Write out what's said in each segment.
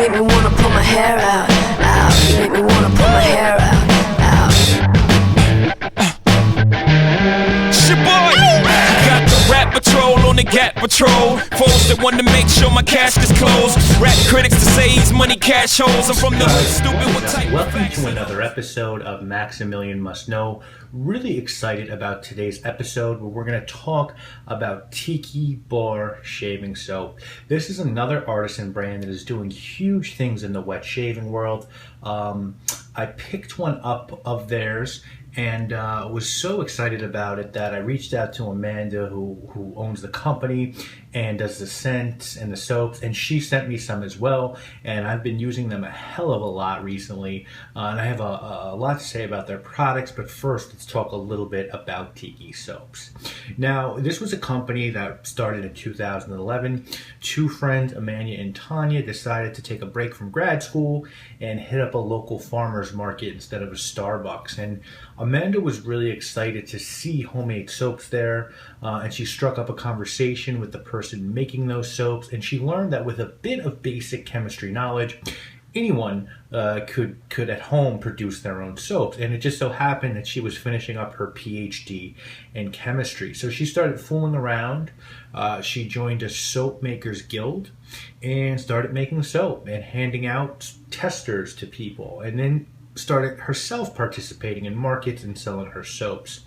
make me wanna pull my hair out, out. Make me wanna pull my hair out, out. It's your boy. Got the rap patrol on the Gap Patrol. Foes that want to make sure my cash is closed. Rap critics to say he's money cash holes. I'm from the hood, stupid. What type? Welcome to another episode of Maximilian Must Know. Really excited about today's episode where we're going to talk about Tiki Bar shaving soap. This is another artisan brand that is doing huge things in the wet shaving world. I picked one up of theirs and was so excited about it that I reached out to Amanda, who owns the company and does the scents and the soaps, and she sent me some as well, and I've been using them a hell of a lot recently, and I have a lot to say about their products. But first, let's talk a little bit about Tiki soaps. Now, this was a company that started in 2011. Two friends, Amanda and Tanya, decided to take a break from grad school and hit up a local farmer's market instead of a Starbucks. And Amanda was really excited to see homemade soaps there, and she struck up a conversation with the person making those soaps, and she learned that with a bit of basic chemistry knowledge, anyone could at home produce their own soaps. And it just so happened that she was finishing up her PhD in chemistry. So she started fooling around. She joined a soap makers guild and started making soap and handing out testers to people, and then started herself participating in markets and selling her soaps.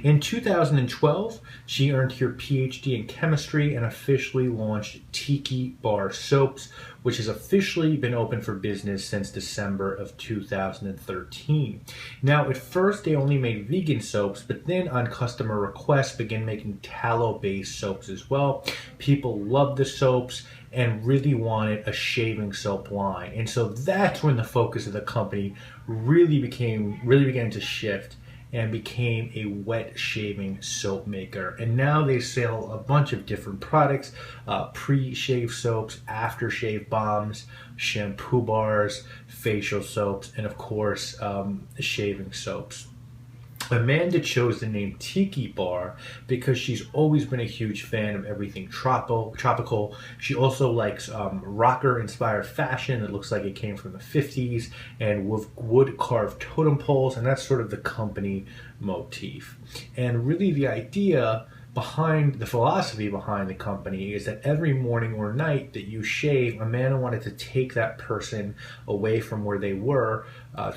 In 2012, she earned her PhD in chemistry and officially launched Tiki Bar Soaps, which has officially been open for business since December of 2013. Now, at first they only made vegan soaps, but then on customer request began making tallow-based soaps as well. People loved the soaps and really wanted a shaving soap line. And so that's when the focus of the company really began to shift and became a wet shaving soap maker. And now they sell a bunch of different products, pre-shave soaps, after-shave bombs, shampoo bars, facial soaps, and of course, shaving soaps. Amanda chose the name Tiki Bar because she's always been a huge fan of everything tropical. She also likes rocker-inspired fashion that looks like it came from the 50s, and with wood-carved totem poles, and that's sort of the company motif. And really the idea behind the philosophy behind the company is that every morning or night that you shave, Amanda wanted to take that person away from where they were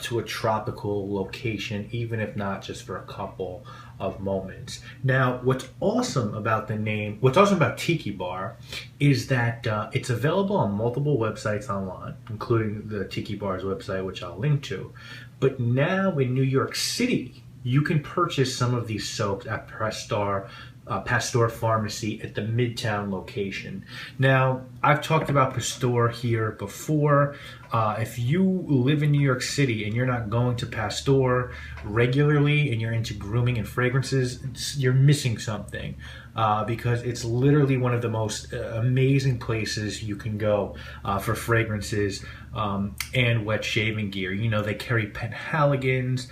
to a tropical location, even if not just for a couple of moments. Now, what's awesome about Tiki Bar is that it's available on multiple websites online, including the Tiki Bar's website, which I'll link to. But now in New York City, you can purchase some of these soaps at Pasteur Pharmacy at the Midtown location. Now, I've talked about Pasteur here before. If you live in New York City and you're not going to Pasteur regularly and you're into grooming and fragrances, you're missing something, because it's literally one of the most amazing places you can go for fragrances and wet shaving gear. You know, they carry Penhaligons,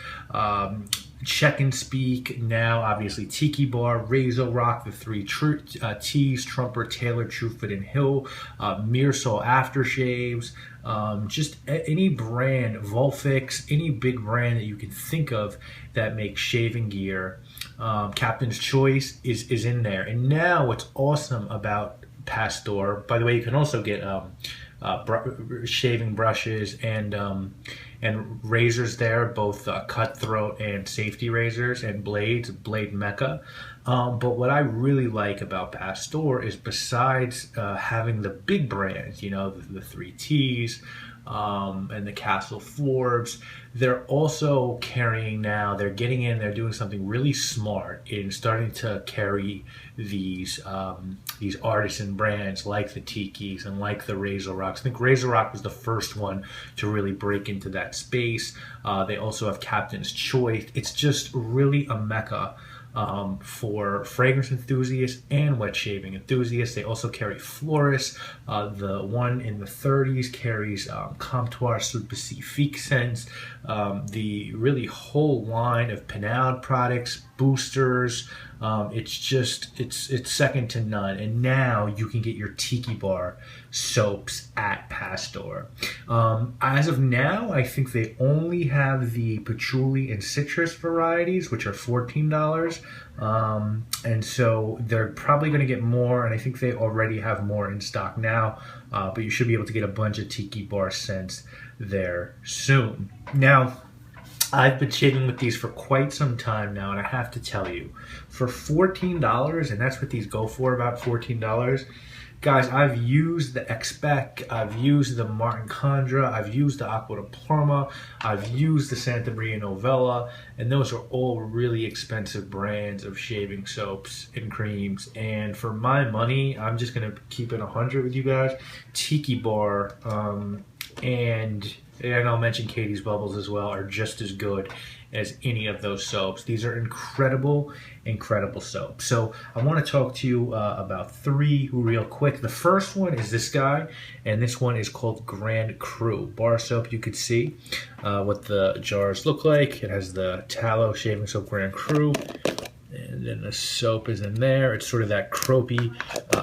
Check and Speak, now obviously Tiki Bar, Razor Rock, the three T's, Trumper, Taylor, Truefit, and Hill, Mearsol aftershaves, just any brand, Volfix, any big brand that you can think of that makes shaving gear. Captain's Choice is in there. And now what's awesome about Pasteur, by the way, you can also get shaving brushes and razors there, both cutthroat and safety razors, and blades, Blade Mecca. But what I really like about Pasteur is, besides having the big brands, you know, the 3Ts and the Castle Forbes, they're also carrying now, they're getting in, they're doing something really smart in starting to carry these artisan brands like the Tikis and like the Razor Rocks. I think Razor Rock was the first one to really break into that space. They also have Captain's Choice. It's just really a mecca for fragrance enthusiasts and wet shaving enthusiasts. They also carry Floris. The one in the 30s carries Comptoir Pacifique scents. The really whole line of Pinaud products, boosters. It's second to none. And now you can get your Tiki Bar soaps at Pasteur. As of now, I think they only have the patchouli and citrus varieties, which are $14. And so they're probably going to get more, and I think they already have more in stock now, but you should be able to get a bunch of Tiki Bar scents there soon. Now, I've been shaving with these for quite some time now, and I have to tell you, for $14, and that's what these go for, about $14, guys, I've used the Expec, I've used the Martin Condra, I've used the Aqua de Parma, I've used the Santa Maria Novella, and those are all really expensive brands of shaving soaps and creams. And for my money, I'm just going to keep it 100 with you guys. Tiki Bar, and I'll mention Katie's Bubbles as well, are just as good as any of those soaps. These are incredible, incredible soaps. So I want to talk to you about three real quick. The first one is this guy, and this one is called Grand Cru. Bar soap, you could see what the jars look like. It has the tallow shaving soap Grand Cru, and then the soap is in there. It's sort of that croapy,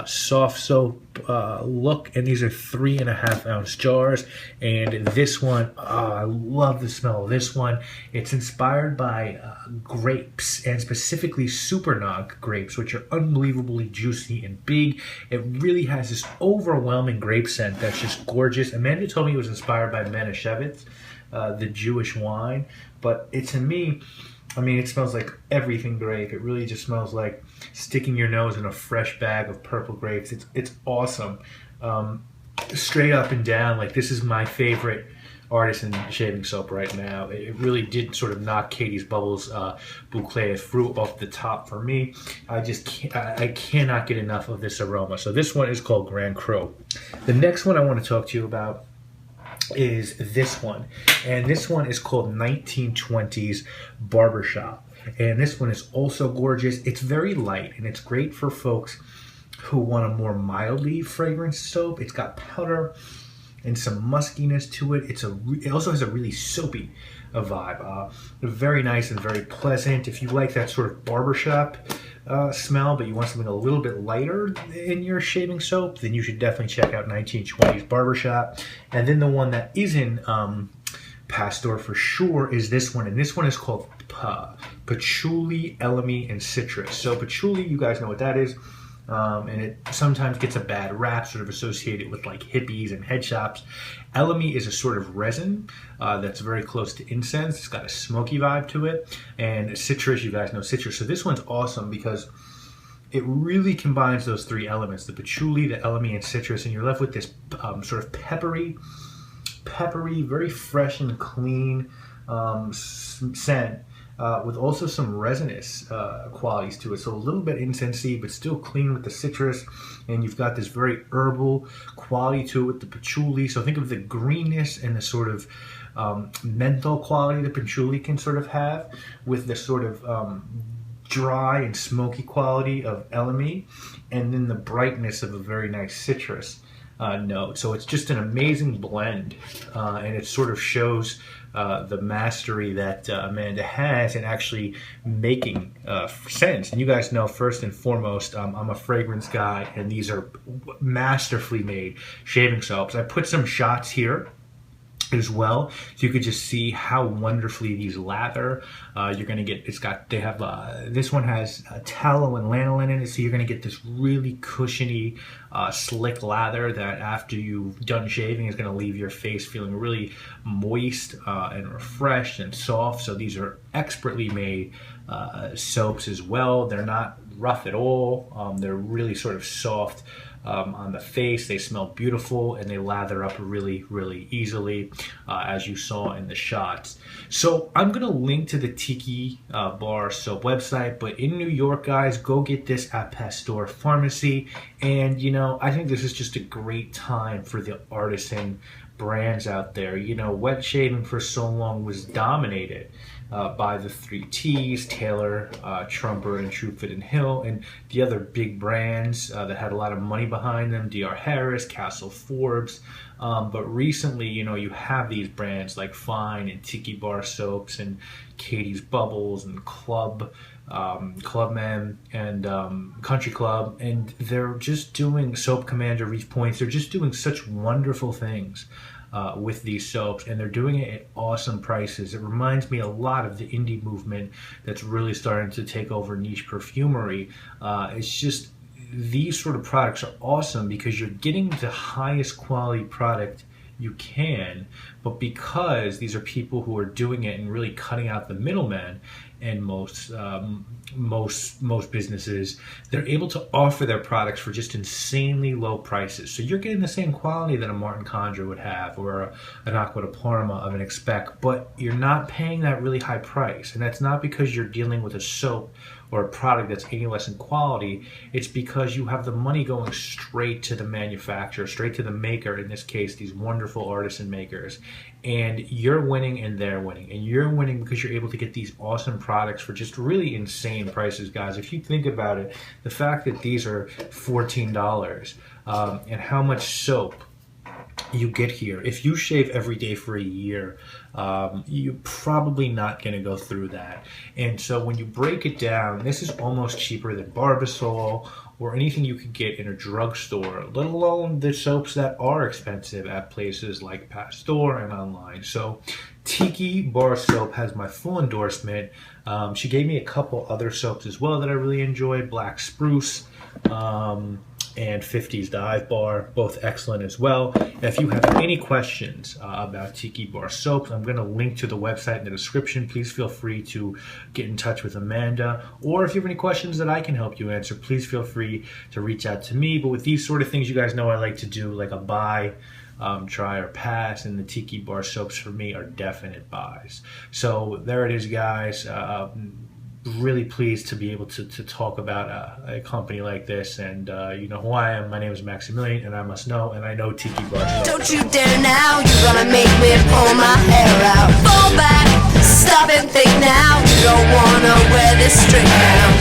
soft soap look, and these are 3.5 ounce jars. And this one, I love the smell of this one. It's inspired by grapes, and specifically Supernog grapes, which are unbelievably juicy and big. It really has this overwhelming grape scent that's just gorgeous. Amanda told me it was inspired by Manischewitz, the Jewish wine, but to me, I mean, it smells like everything grape. It really just smells like sticking your nose in a fresh bag of purple grapes. It's awesome. Straight up and down, like, this is my favorite artisan shaving soap right now. It really did sort of knock Katie's Bubbles Boucle fruit off the top for me. I cannot get enough of this aroma. So this one is called Grand Cru. The next one I want to talk to you about is this one, and this one is called 1920s Barbershop, and this one is also gorgeous. It's very light, and it's great for folks who want a more mildly fragrant soap. It's got powder and some muskiness to it. It also has a really soapy vibe. Very nice and very pleasant. If you like that sort of barbershop smell, but you want something a little bit lighter in your shaving soap, then you should definitely check out 1920s Barbershop. And then the one that is in Pasteur for sure is this one, and this one is called Patchouli, Elemi, and Citrus. So patchouli, you guys know what that is. And it sometimes gets a bad rap, sort of associated with like hippies and head shops. Elemi is a sort of resin that's very close to incense. It's got a smoky vibe to it. And citrus, you guys know citrus. So this one's awesome because it really combines those three elements, the patchouli, the elemi, and citrus, and you're left with this sort of peppery, very fresh and clean scent. With also some resinous qualities to it. So a little bit incensey, but still clean with the citrus. And you've got this very herbal quality to it with the patchouli. So think of the greenness and the sort of menthol quality the patchouli can sort of have with the sort of dry and smoky quality of elemi, and then the brightness of a very nice citrus note. So it's just an amazing blend, and it sort of shows the mastery that Amanda has in actually making scents. And you guys know, first and foremost, I'm a fragrance guy, and these are masterfully made shaving soaps. I put some shots here as well, so you could just see how wonderfully these lather. You're gonna get, this one has tallow and lanolin in it, so you're gonna get this really cushiony, slick lather that after you've done shaving is gonna leave your face feeling really moist and refreshed and soft. So these are expertly made soaps as well. They're not rough at all. They're really sort of soft on the face. They smell beautiful, and they lather up really, really easily, as you saw in the shots. So I'm gonna link to the Tiki Bar soap website, but in New York, guys, go get this at Pasteur Pharmacy. And you know, I think this is just a great time for the artisan brands out there. You know, wet shaving for so long was dominated by the three T's, Taylor, Trumper, and Truefoot and Hill, and the other big brands that had a lot of money behind them, D.R. Harris, Castle Forbes. But recently, you know, you have these brands like Fine and Tiki Bar soaps and Katie's Bubbles and Clubman and Country Club, and they're just doing Soap Commander, Reef Points. They're just doing such wonderful things with these soaps, and they're doing it at awesome prices. It reminds me a lot of the indie movement that's really starting to take over niche perfumery. It's just, these sort of products are awesome because you're getting the highest quality product you can, but because these are people who are doing it and really cutting out the middleman, and most businesses, they're able to offer their products for just insanely low prices. So you're getting the same quality that a Martin Condra would have, or an Acqua di Parma of an Expect, but you're not paying that really high price. And that's not because you're dealing with a soap or a product that's any less in quality. It's because you have the money going straight to the manufacturer, straight to the maker, in this case, these wonderful artisan makers. And you're winning and they're winning. And you're winning because you're able to get these awesome products for just really insane prices, guys. If you think about it, the fact that these are $14 and how much soap you get here. If you shave every day for a year, you're probably not going to go through that. And so when you break it down, this is almost cheaper than Barbasol or anything you could get in a drugstore, let alone the soaps that are expensive at places like Pasteur and online. So Tiki Bar Soap has my full endorsement. She gave me a couple other soaps as well that I really enjoyed, Black Spruce, and 50s Dive Bar, both excellent as well. If you have any questions about Tiki Bar soaps, I'm going to link to the website in the description. Please feel free to get in touch with Amanda, or if you have any questions that I can help you answer, please feel free to reach out to me. But with these sort of things, you guys know I like to do like a buy, try or pass, and the Tiki Bar soaps for me are definite buys. So there it is, guys. Really pleased to be able to talk about a company like this, and you know who I am. My name is Maximilian, and I must know, and I know Tiki Bar. Don't you dare now, you're gonna make me pull my hair out. Fall back, stop and think now, you don't wanna wear this string now.